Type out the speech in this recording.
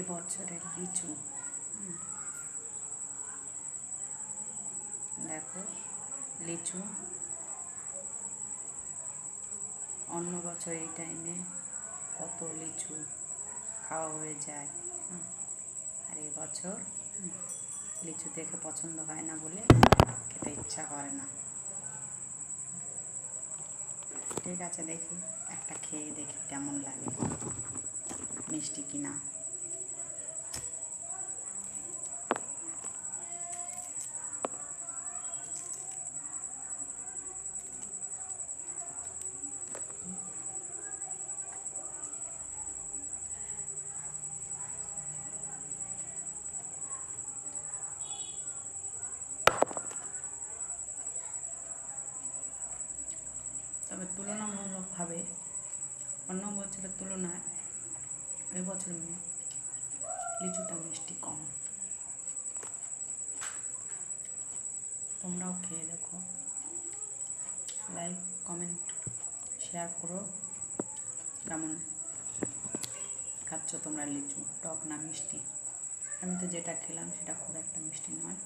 এবছরের লিচু। দেখো লিচু অন্য বছর এই টাইমে কত লিচু খাওয়া হয়ে যায়, আর এবছর লিচু দেখে পছন্দ হয় না বলে খেতে ইচ্ছা করে না। ঠিক আছে, দেখি একটা খেয়ে দেখি কেমন লাগে, মিষ্টি কিনা। তবে তুলনামূলকভাবে অন্য বছরের তুলনায় এবছর লিচুটা মিষ্টি কম। তোমরাও খেয়ে দেখো, লাইক কমেন্ট শেয়ার করো। কেমন খাচ্ছ তোমরা লিচু, টক না মিষ্টি? আমি তো যেটা খেলাম সেটা খুব একটা মিষ্টি নয়।